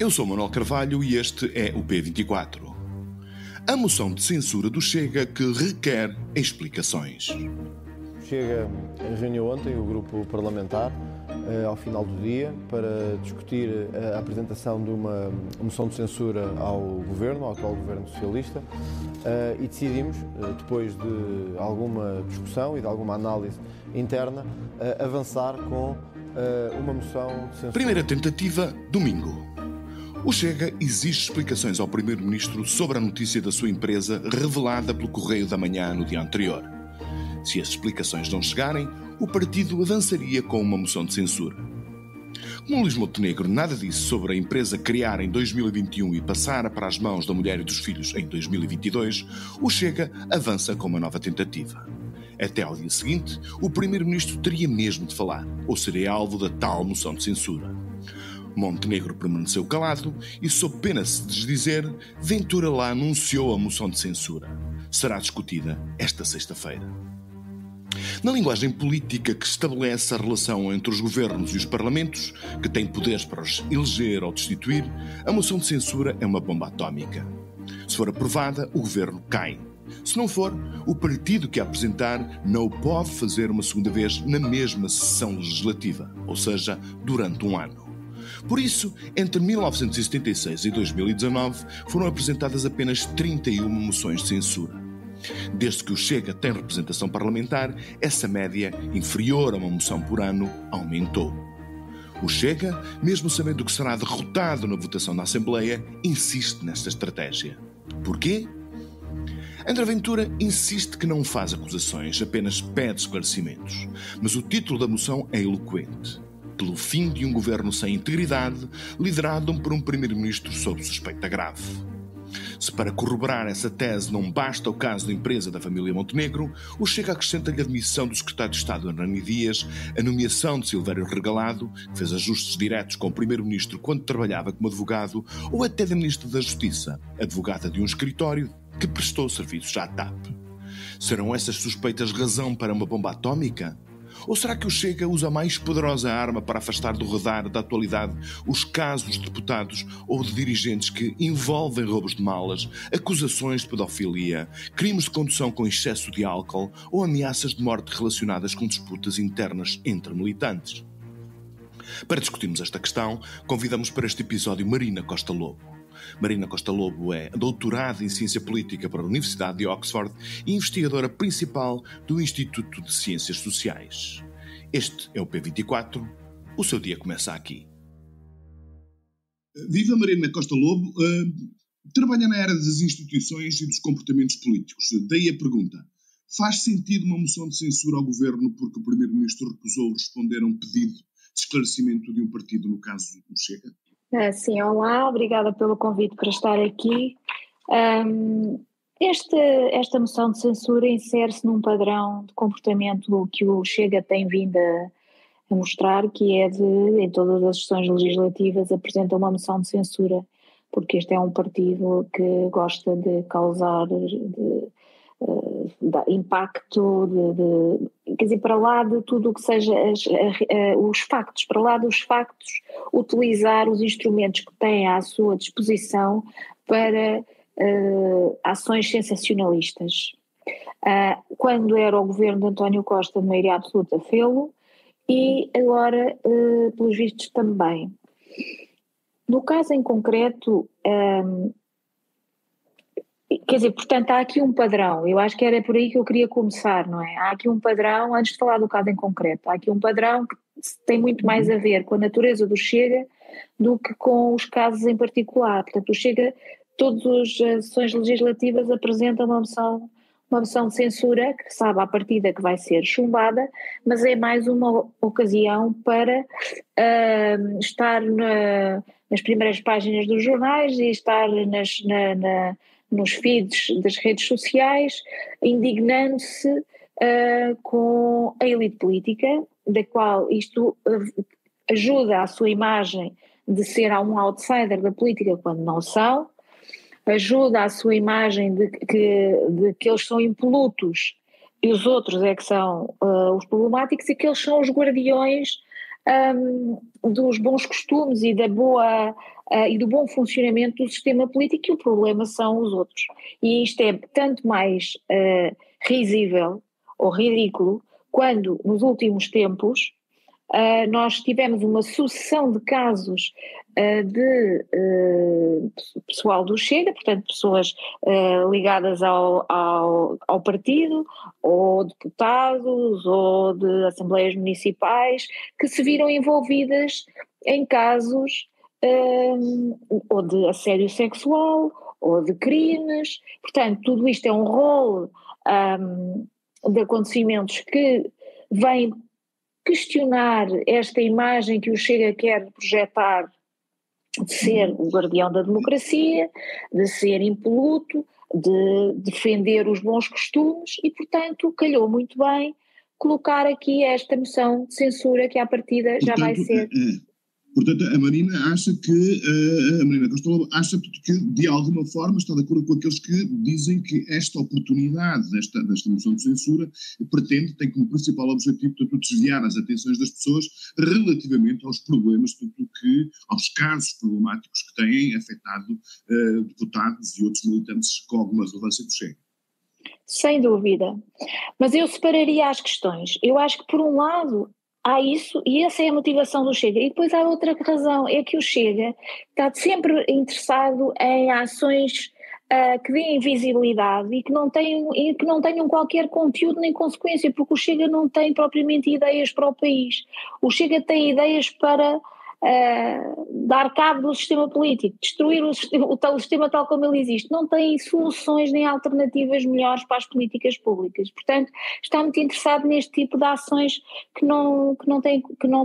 Eu sou Manuel Carvalho e este é o P24. A moção de censura do Chega que requer explicações. Chega reuniu ontem o grupo parlamentar ao final do dia para discutir a apresentação de uma moção de censura ao governo, ao atual governo socialista, e decidimos, depois de alguma discussão e de alguma análise interna, avançar com uma moção de censura. Primeira tentativa, domingo. O Chega exige explicações ao Primeiro-Ministro sobre a notícia da sua empresa revelada pelo Correio da Manhã no dia anterior. Se as explicações não chegarem, o partido avançaria com uma moção de censura. Como Luís Montenegro nada disse sobre a empresa criar em 2021 e passar para as mãos da mulher e dos filhos em 2022, o Chega avança com uma nova tentativa. Até ao dia seguinte, o Primeiro-Ministro teria mesmo de falar, ou seria alvo da tal moção de censura. Montenegro permaneceu calado e, sob pena de se desdizer, Ventura lá anunciou a moção de censura. Será discutida esta sexta-feira. Na linguagem política que estabelece a relação entre os governos e os parlamentos, que têm poderes para os eleger ou destituir, a moção de censura é uma bomba atómica. Se for aprovada, o governo cai. Se não for, o partido que a apresentar não o pode fazer uma segunda vez na mesma sessão legislativa, ou seja, durante um ano. Por isso, entre 1976 e 2019, foram apresentadas apenas 31 moções de censura. Desde que o Chega tem representação parlamentar, essa média, inferior a uma moção por ano, aumentou. O Chega, mesmo sabendo que será derrotado na votação na Assembleia, insiste nesta estratégia. Porquê? André Ventura insiste que não faz acusações, apenas pede esclarecimentos. Mas o título da moção é eloquente. Pelo fim de um governo sem integridade, liderado por um primeiro-ministro sob suspeita grave. Se para corroborar essa tese não basta o caso da empresa da família Montenegro, o Chega acrescenta-lhe a demissão do secretário de Estado Hernani Dias, a nomeação de Silvério Regalado, que fez ajustes diretos com o primeiro-ministro quando trabalhava como advogado, ou até da ministra da Justiça, advogada de um escritório que prestou serviços à TAP. Serão essas suspeitas razão para uma bomba atómica? Ou será que o Chega usa a mais poderosa arma para afastar do radar da atualidade os casos de deputados ou de dirigentes que envolvem roubos de malas, acusações de pedofilia, crimes de condução com excesso de álcool ou ameaças de morte relacionadas com disputas internas entre militantes? Para discutirmos esta questão, convidamos para este episódio Marina Costa Lobo. Marina Costa Lobo é doutorada em Ciência Política pela Universidade de Oxford e investigadora principal do Instituto de Ciências Sociais. Este é o P24. O seu dia começa aqui. Viva Marina Costa Lobo. Trabalha na área das instituições e dos comportamentos políticos. Daí a pergunta. Faz sentido uma moção de censura ao governo porque o Primeiro-Ministro recusou responder a um pedido de esclarecimento de um partido, no caso do Chega? Sim, olá, obrigada pelo convite para estar aqui. Esta moção de censura insere-se num padrão de comportamento que o Chega tem vindo a mostrar, que é em todas as sessões legislativas, apresenta uma moção de censura, porque este é um partido que gosta de causar impacto, quer dizer, para lá de tudo o que seja os factos, para lá dos factos, utilizar os instrumentos que têm à sua disposição para ações sensacionalistas. Quando era o governo de António Costa, de maioria absoluta, fê-lo, e agora, pelos vistos, também. No caso em concreto, quer dizer, portanto, há aqui um padrão, eu acho que era por aí que eu queria começar, não é? Há aqui um padrão, antes de falar do caso em concreto, há aqui um padrão que tem muito mais a ver com a natureza do Chega do que com os casos em particular. Portanto, o Chega, todas as sessões legislativas apresentam uma moção de censura, que sabe à partida que vai ser chumbada, mas é mais uma ocasião para estar nas primeiras páginas dos jornais e estar nos feeds das redes sociais, indignando-se com a elite política, da qual isto ajuda à sua imagem de ser um outsider da política quando não são, ajuda à sua imagem de que eles são impolutos e os outros é que são os problemáticos e que eles são os guardiões dos bons costumes e e do bom funcionamento do sistema político, e o problema são os outros. E isto é tanto mais risível ou ridículo quando nos últimos tempos nós tivemos uma sucessão de casos de pessoal do Chega, portanto pessoas ligadas ao partido, ou deputados, ou de assembleias municipais, que se viram envolvidas em casos ou de assédio sexual, ou de crimes. Portanto, tudo isto é um rolo de acontecimentos que vem questionar esta imagem que o Chega quer projetar de ser o guardião da democracia, de ser impoluto, de defender os bons costumes, e, portanto, calhou muito bem colocar aqui esta moção de censura que à partida já vai ser... Portanto, a Marina Costa Lobo acha que, de alguma forma, está de acordo com aqueles que dizem que esta oportunidade desta moção de censura tem como principal objetivo, portanto, desviar as atenções das pessoas relativamente aos problemas, aos casos problemáticos que têm afetado deputados e outros militantes com alguma relevância do Chega. Sem dúvida. Mas eu separaria as questões. Eu acho que, por um lado, há isso, e essa é a motivação do Chega. E depois há outra razão, é que o Chega está sempre interessado em ações que deem visibilidade e que não tenham qualquer conteúdo nem consequência, porque o Chega não tem propriamente ideias para o país. O Chega tem ideias para dar cabo do sistema político, destruir o sistema tal como ele existe. Não tem soluções nem alternativas melhores para as políticas públicas. Portanto, está muito interessado neste tipo de ações que não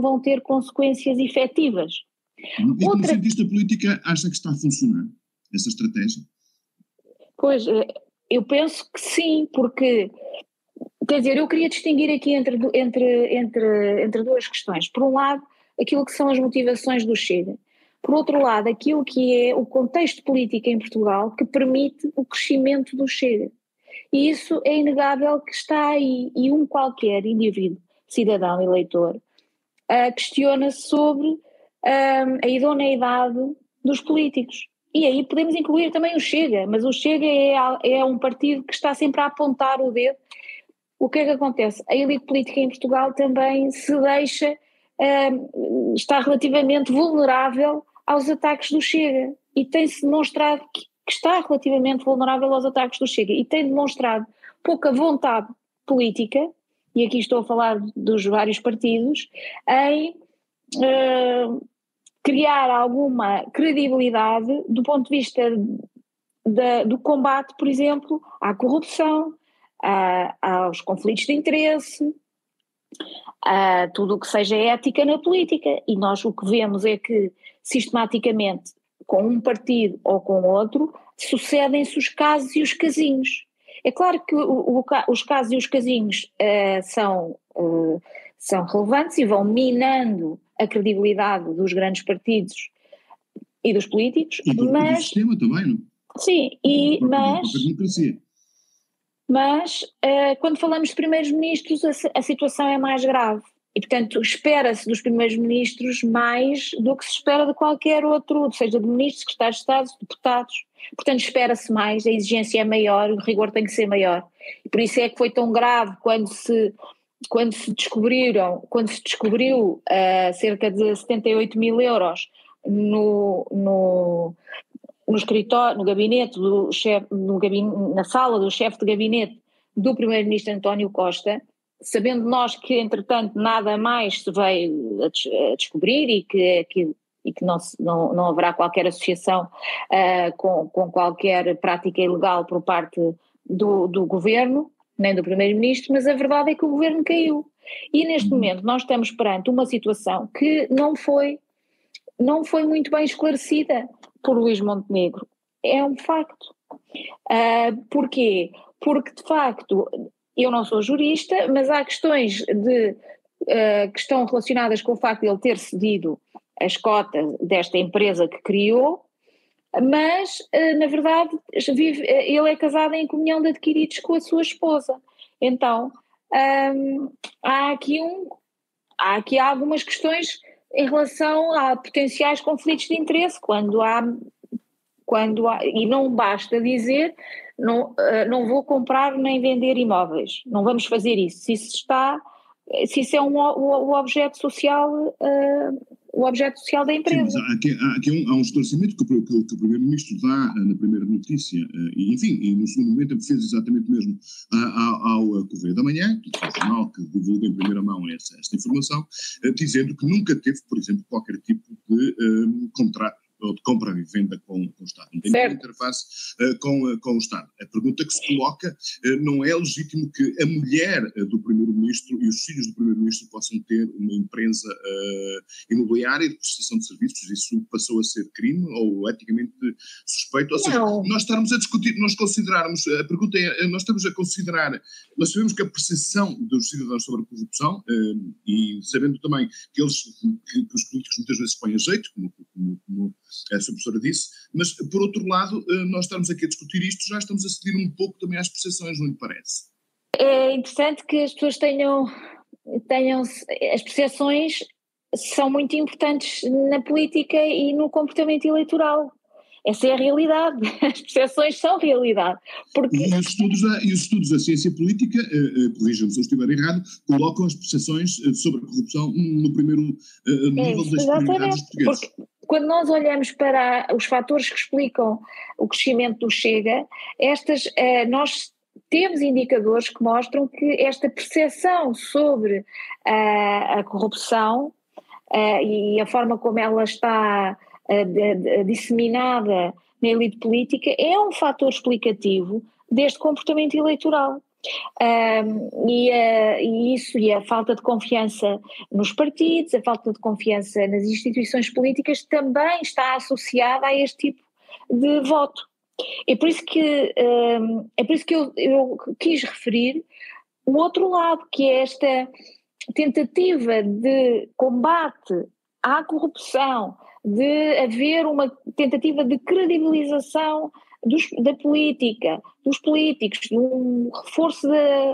vão ter consequências efetivas. E como cientista política, acha que está a funcionar essa estratégia? Pois, eu penso que sim, porque, quer dizer, eu queria distinguir aqui entre duas questões. Por um lado, aquilo que são as motivações do Chega. Por outro lado, aquilo que é o contexto político em Portugal que permite o crescimento do Chega. E isso é inegável que está aí, e qualquer indivíduo, cidadão, eleitor, questiona-se sobre a idoneidade dos políticos. E aí podemos incluir também o Chega, mas o Chega é um partido que está sempre a apontar o dedo. O que é que acontece? A elite política em Portugal também se deixa... está relativamente vulnerável aos ataques do Chega, e tem-se demonstrado que está relativamente vulnerável aos ataques do Chega, e tem demonstrado pouca vontade política, e aqui estou a falar dos vários partidos, em criar alguma credibilidade do ponto de vista do combate, por exemplo, à corrupção, aos conflitos de interesse, a tudo o que seja ética na política. E nós o que vemos é que, sistematicamente, com um partido ou com outro, sucedem-se os casos e os casinhos. É claro que os casos e os casinhos são relevantes e vão minando a credibilidade dos grandes partidos e dos políticos, e do sistema também, não? Sim, mas quando falamos de primeiros ministros a situação é mais grave, e portanto espera-se dos primeiros ministros mais do que se espera de qualquer outro, seja de ministros, secretários de Estado, deputados. Portanto espera-se mais, a exigência é maior, o rigor tem que ser maior, e por isso é que foi tão grave quando se descobriu cerca de 78 mil euros no escritório, no gabinete do chefe, na sala do chefe de gabinete do primeiro-ministro António Costa, sabendo nós que entretanto nada mais se veio a descobrir e que não haverá qualquer associação com qualquer prática ilegal por parte do governo, nem do primeiro-ministro, mas a verdade é que o governo caiu. E neste momento nós estamos perante uma situação que não foi muito bem esclarecida por Luís Montenegro. É um facto. Porquê? Porque, de facto, eu não sou jurista, mas há questões que estão relacionadas com o facto de ele ter cedido as cotas desta empresa que criou, mas, na verdade, ele é casado em comunhão de adquiridos com a sua esposa. Então, há aqui há aqui algumas questões em relação a potenciais conflitos de interesse, e não basta dizer não vou comprar nem vender imóveis, não vamos fazer isso, se isso é o objeto social, o objeto social da empresa. Sim, mas há um esclarecimento que o Primeiro-Ministro dá na primeira notícia, e no segundo momento fez exatamente o mesmo ao Correio da Manhã, que é o jornal que divulga em primeira mão esta informação, dizendo que nunca teve, por exemplo, qualquer tipo de contrato ou de compra e venda com o Estado. Não tem nenhuma interface com o Estado. A pergunta que se coloca, não é legítimo que a mulher do Primeiro-Ministro e os filhos do Primeiro-Ministro possam ter uma empresa imobiliária de prestação de serviços? Isso passou a ser crime ou eticamente suspeito? Ou seja, nós estamos a discutir, nós considerarmos, a pergunta é, nós estamos a considerar, nós sabemos que a percepção dos cidadãos sobre a corrupção, e sabendo também que os políticos muitas vezes põem a jeito, como a sua professora disse, mas por outro lado, nós estamos aqui a discutir isto, já estamos a ceder um pouco também às percepções, não lhe parece? É interessante que as pessoas tenham as percepções são muito importantes na política e no comportamento eleitoral. Essa é a realidade, as percepções são realidade. Porque... E os estudos da ciência política, corrijam-me se eu estiver errado, colocam as percepções sobre a corrupção no primeiro nível das prioridades dos portugueses. Porque quando nós olhamos para os fatores que explicam o crescimento do Chega, nós temos indicadores que mostram que esta percepção sobre a corrupção e a forma como ela está disseminada na elite política é um fator explicativo deste comportamento eleitoral. E isso, e a falta de confiança nos partidos, a falta de confiança nas instituições políticas também está associada a este tipo de voto. É por isso que eu quis referir o outro lado, que é esta tentativa de combate à corrupção, de haver uma tentativa de credibilização da política, dos políticos, de um reforço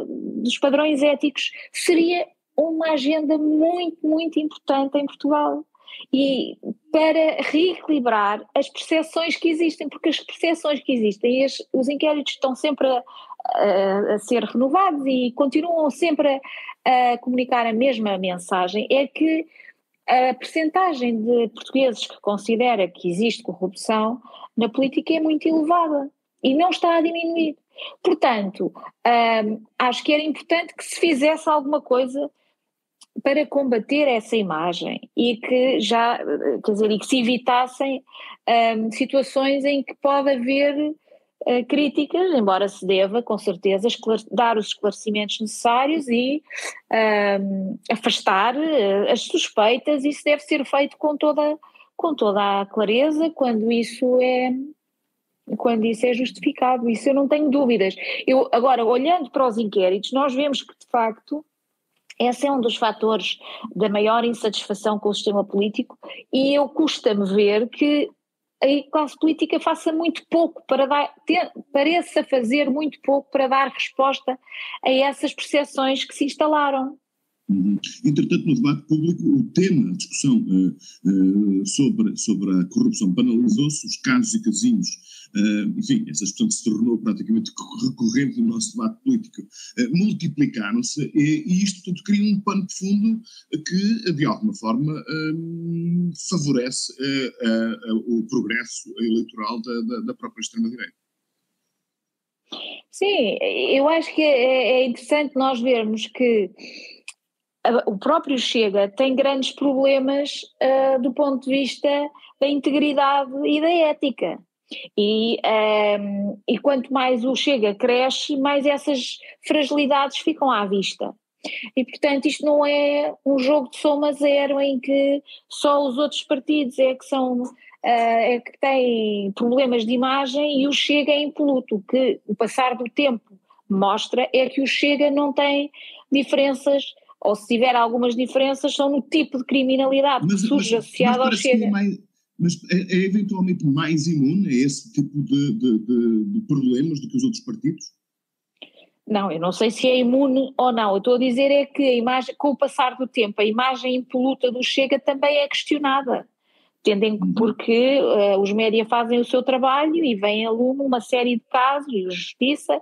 dos padrões éticos, seria uma agenda muito, muito importante em Portugal. E para reequilibrar as percepções que existem, porque as percepções que existem, os inquéritos estão sempre a ser renovados e continuam sempre a comunicar a mesma mensagem, é que a percentagem de portugueses que considera que existe corrupção na política é muito elevada e não está a diminuir. Portanto, acho que era importante que se fizesse alguma coisa para combater essa imagem e que e que se evitassem situações em que pode haver críticas, embora se deva, com certeza, dar os esclarecimentos necessários e afastar as suspeitas. Isso deve ser feito com toda a clareza quando isso é justificado. Isso eu não tenho dúvidas. Agora, olhando para os inquéritos, nós vemos que, de facto, esse é um dos fatores da maior insatisfação com o sistema político, e custa-me ver que a classe política faça muito pouco pareça fazer muito pouco para dar resposta a essas percepções que se instalaram. Entretanto, no debate público, o tema, a discussão sobre a corrupção banalizou-se, os casos e casinhos, enfim, essa expressão que se tornou praticamente recorrente no nosso debate político, multiplicaram-se e isto tudo cria um pano de fundo que, de alguma forma, favorece o progresso eleitoral da própria extrema-direita. Sim, eu acho que é interessante nós vermos que o próprio Chega tem grandes problemas do ponto de vista da integridade e da ética. E quanto mais o Chega cresce, mais essas fragilidades ficam à vista. E, portanto, isto não é um jogo de soma zero em que só os outros partidos que têm problemas de imagem e o Chega é impoluto. O que o passar do tempo mostra é que o Chega não tem diferenças, ou se tiver algumas diferenças, são no tipo de criminalidade que surge associado ao Chega. Mas é eventualmente mais imune a esse tipo de problemas do que os outros partidos? Não, eu não sei se é imune ou não. Eu estou a dizer é que a imagem, com o passar do tempo, a imagem impoluta do Chega também é questionada. Porque os média fazem o seu trabalho e vem a lume uma série de casos, e a Justiça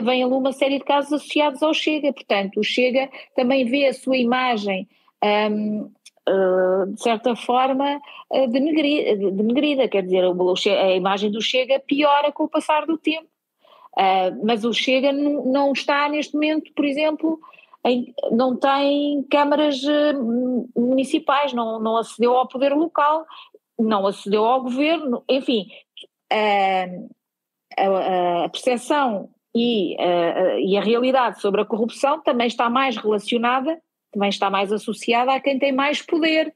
vem a lume uma série de casos associados ao Chega. Portanto, o Chega também vê a sua imagem, de certa forma, denegrida. Quer dizer, a imagem do Chega piora com o passar do tempo. Mas o Chega não está neste momento, por exemplo, não tem câmaras municipais, não acedeu ao poder local, não acedeu ao governo, enfim, a percepção e a realidade sobre a corrupção também está mais relacionada, também está mais associada a quem tem mais poder,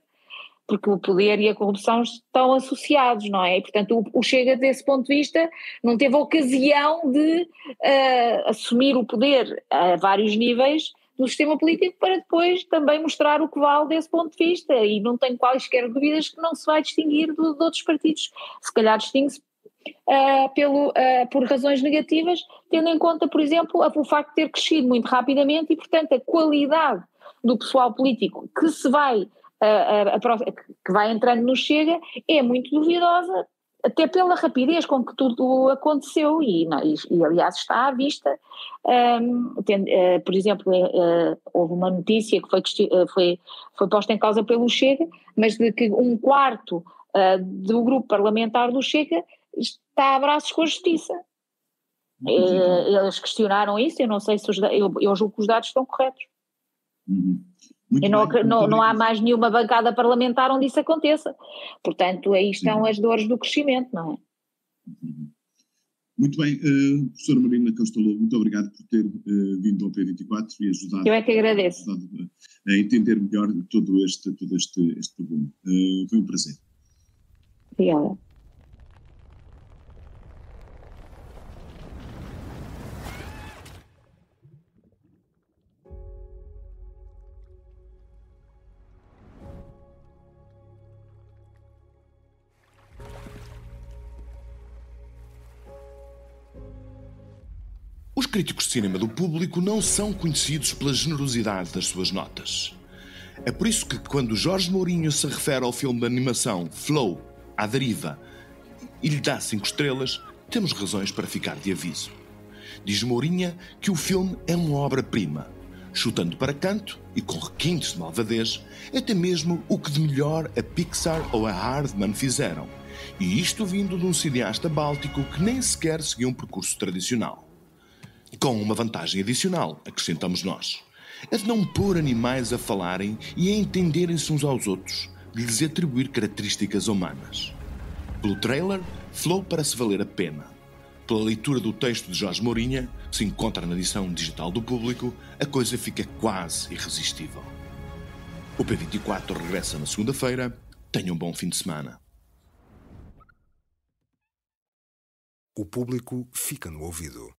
porque o poder e a corrupção estão associados, não é? E, portanto, o Chega, desse ponto de vista, não teve ocasião de assumir o poder a vários níveis do sistema político para depois também mostrar o que vale desse ponto de vista, e não tenho quaisquer dúvidas que não se vai distinguir de outros partidos. Se calhar distingue-se por razões negativas, tendo em conta, por exemplo, o facto de ter crescido muito rapidamente e, portanto, a qualidade do pessoal político que se vai que vai entrando no Chega é muito duvidosa, até pela rapidez com que tudo aconteceu e aliás está à vista. Por exemplo, houve uma notícia que foi posta em causa pelo Chega, mas de que um quarto do grupo parlamentar do Chega está a braços com a Justiça. Eles questionaram isso, eu não sei se eu julgo que os dados estão corretos. Não há mais nenhuma bancada parlamentar onde isso aconteça. Portanto, aí estão as dores do crescimento, não é? Muito bem, professora Marina Costa Lobo, muito obrigado por ter vindo ao P24 e ajudado. Eu é que agradeço. A entender melhor todo este problema. Foi um prazer. Obrigada. Os críticos de cinema do Público não são conhecidos pela generosidade das suas notas. É por isso que, quando Jorge Mourinho se refere ao filme de animação Flow, à deriva, e lhe dá 5 estrelas, temos razões para ficar de aviso. Diz Mourinho que o filme é uma obra-prima, chutando para canto e com requintes de malvadez, até mesmo o que de melhor a Pixar ou a Hardman fizeram, e isto vindo de um cineasta báltico que nem sequer seguiu um percurso tradicional. Com uma vantagem adicional, acrescentamos nós, a de não pôr animais a falarem e a entenderem-se uns aos outros, de lhes atribuir características humanas. Pelo trailer, Flow parece valer a pena. Pela leitura do texto de Jorge Mourinho, que se encontra na edição digital do Público, a coisa fica quase irresistível. O P24 regressa na segunda-feira. Tenham um bom fim de semana. O Público fica no ouvido.